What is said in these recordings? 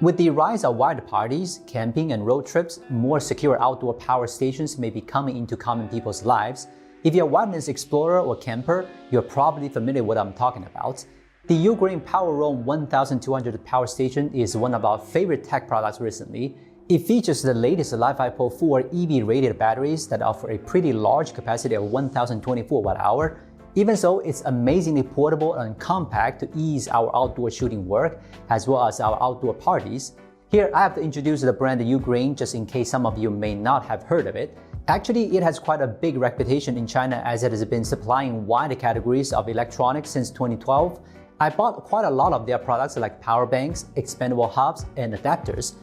With the rise of wild parties, camping, and road trips, more secure outdoor power stations may be coming into common people's lives. If you're a wilderness explorer or camper, you're probably familiar with what I'm talking about. The UGREEN PowerRoam 1200 power station is one of our favorite tech products recently. It features the latest Li-Fi-4 EV-rated batteries that offer a pretty large capacity of 1024 Wh. Even so, it's amazingly portable and compact to ease our outdoor shooting work, as well as our outdoor parties. Here, I have to introduce the brand UGREEN just in case some of you may not have heard of it. Actually, it has quite a big reputation in China as it has been supplying wide categories of electronics since 2012. I bought quite a lot of their products like power banks, expandable hubs, and adapters.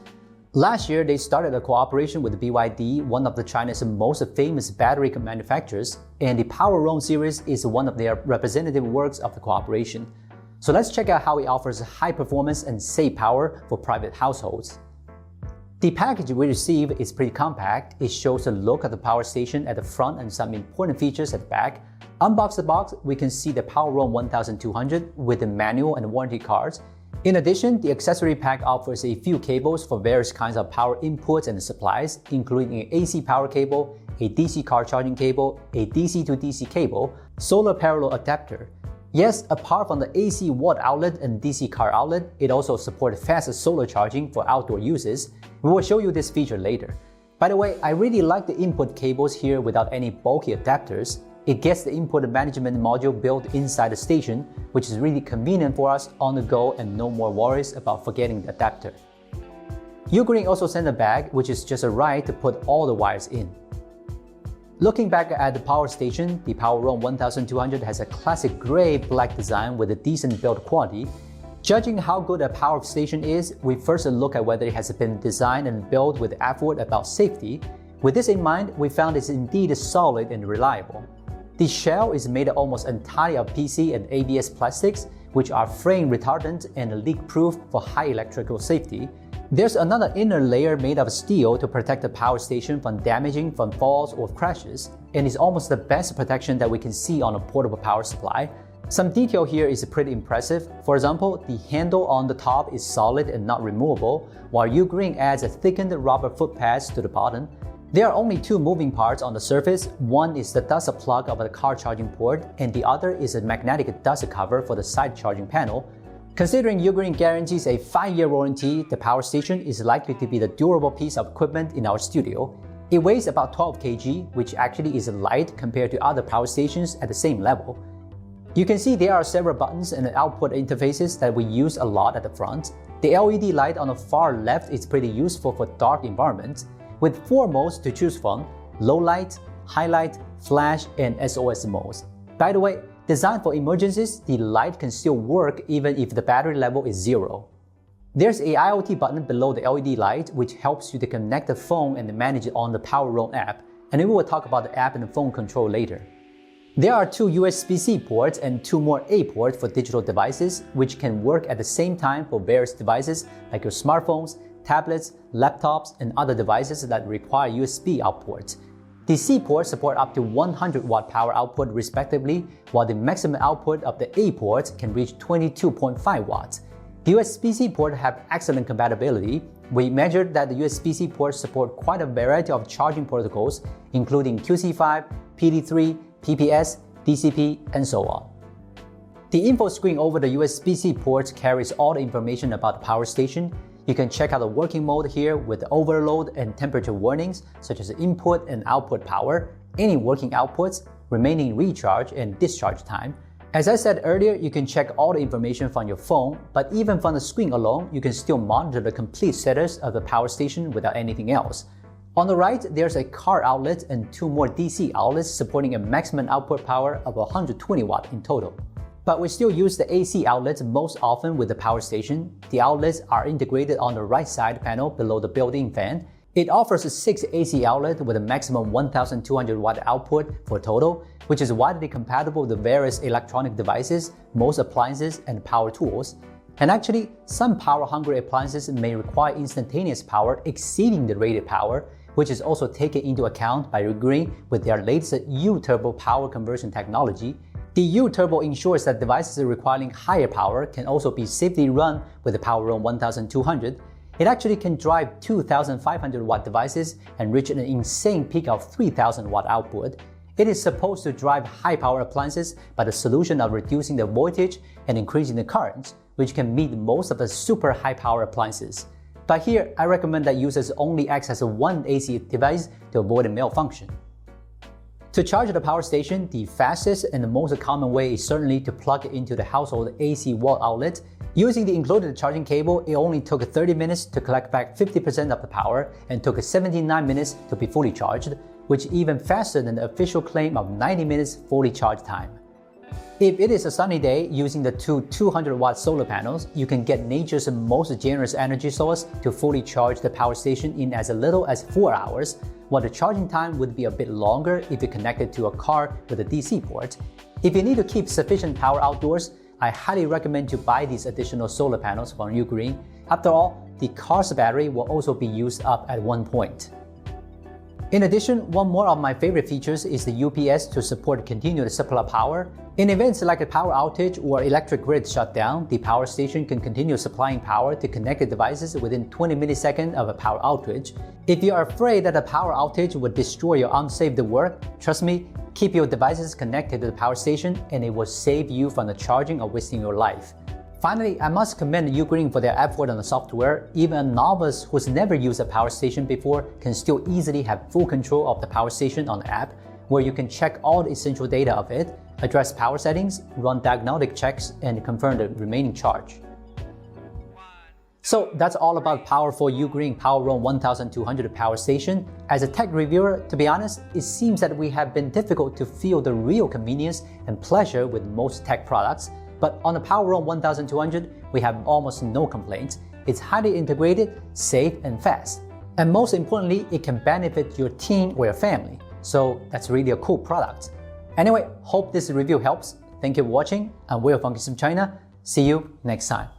Last year, they started a cooperation with BYD, one of China's most famous battery manufacturers, and the PowerRoam series is one of their representative works of the cooperation. So let's check out how it offers high performance and safe power for private households. The package we received is pretty compact. It shows a look at the power station at the front and some important features at the back. Unbox the box, we can see the PowerRoam 1200 with the manual and warranty cards. In addition, the accessory pack offers a few cables for various kinds of power inputs and supplies, including an AC power cable, a DC car charging cable, a DC to DC cable, solar parallel adapter. Yes, apart from the AC watt outlet and DC car outlet, it also supports fast solar charging for outdoor uses. We will show you this feature later. By the way, I really like the input cables here without any bulky adapters. It gets the input management module built inside the station, which is really convenient for us on the go and no more worries about forgetting the adapter. UGREEN also sent a bag, which is just a ride to put all the wires in. Looking back at the power station, the PowerRoam 1200 has a classic gray-black design with a decent build quality. Judging how good a power station is, we first look at whether it has been designed and built with effort about safety. With this in mind, we found it's indeed solid and reliable. The shell is made almost entirely of PC and ABS plastics, which are flame retardant and leak-proof for high electrical safety. There's another inner layer made of steel to protect the power station from damaging from falls or crashes, and is almost the best protection that we can see on a portable power supply. Some detail here is pretty impressive. For example, the handle on the top is solid and not removable, while UGREEN adds a thickened rubber foot pads to the bottom. There are only two moving parts on the surface. One is the dust plug of the car charging port, and the other is a magnetic dust cover for the side charging panel. Considering UGREEN guarantees a 5-year warranty, the power station is likely to be the durable piece of equipment in our studio. It weighs about 12 kg, which actually is light compared to other power stations at the same level. You can see there are several buttons and output interfaces that we use a lot at the front. The LED light on the far left is pretty useful for dark environments, with 4 modes to choose from: low light, highlight, flash, and SOS modes. By the way, designed for emergencies, the light can still work even if the battery level is 0. There's a IoT button below the LED light which helps you to connect the phone and manage it on the PowerRoam app, and we will talk about the app and the phone control later. There are 2 USB-C ports and 2 more A ports for digital devices, which can work at the same time for various devices like your smartphones, tablets, laptops, and other devices that require USB outputs. The C ports support up to 100 watt power output respectively, while the maximum output of the A ports can reach 22.5 watts. The USB-C port have excellent compatibility. We measured that the USB-C ports support quite a variety of charging protocols, including QC5, PD3, PPS, DCP, and so on. The info screen over the USB-C ports carries all the information about the power station. You can check out the working mode here with the overload and temperature warnings, such as input and output power, any working outputs, remaining recharge and discharge time. As I said earlier, you can check all the information from your phone, but even from the screen alone, you can still monitor the complete status of the power station without anything else. On the right, there's a car outlet and 2 more DC outlets supporting a maximum output power of 120 watt in total. But we still use the AC outlets most often with the power station. The outlets are integrated on the right side panel below the built-in fan. It offers 6 AC outlets with a maximum 1200 watt output for total, which is widely compatible with various electronic devices, most appliances, and power tools. And actually, some power-hungry appliances may require instantaneous power exceeding the rated power, which is also taken into account by UGREEN with their latest U-Turbo power conversion technology. The U-Turbo ensures that devices requiring higher power can also be safely run with the PowerRoam 1200. It actually can drive 2,500 watt devices and reach an insane peak of 3,000 watt output. It is supposed to drive high power appliances by the solution of reducing the voltage and increasing the current, which can meet most of the super high power appliances. But here, I recommend that users only access one AC device to avoid a malfunction. To charge the power station, the fastest and the most common way is certainly to plug it into the household AC wall outlet. Using the included charging cable, it only took 30 minutes to collect back 50% of the power and took 79 minutes to be fully charged, which is even faster than the official claim of 90 minutes fully charge time. If it is a sunny day, using the two 200-watt solar panels, you can get nature's most generous energy source to fully charge the power station in as little as 4 hours, while the charging time would be a bit longer if you connect it to a car with a DC port. If you need to keep sufficient power outdoors, I highly recommend to buy these additional solar panels from UGREEN. After all, the car's battery will also be used up at one point. In addition, one more of my favorite features is the UPS to support continuous supply power. In events like a power outage or electric grid shutdown, the power station can continue supplying power to connected devices within 20 milliseconds of a power outage. If you are afraid that a power outage would destroy your unsaved work, trust me, keep your devices connected to the power station and it will save you from the charging or wasting your life. Finally, I must commend UGREEN for their effort on the software. Even a novice who's never used a power station before can still easily have full control of the power station on the app, where you can check all the essential data of it, address power settings, run diagnostic checks, and confirm the remaining charge. So that's all about powerful UGREEN PowerRoam 1200 power station. As a tech reviewer, to be honest, it seems that we have been difficult to feel the real convenience and pleasure with most tech products. But on the PowerRoam 1200, we have almost no complaints. It's highly integrated, safe, and fast. And most importantly, it can benefit your team or your family. So that's really a cool product. Anyway, hope this review helps. Thank you for watching. I'm Will from Gizmochina. See you next time.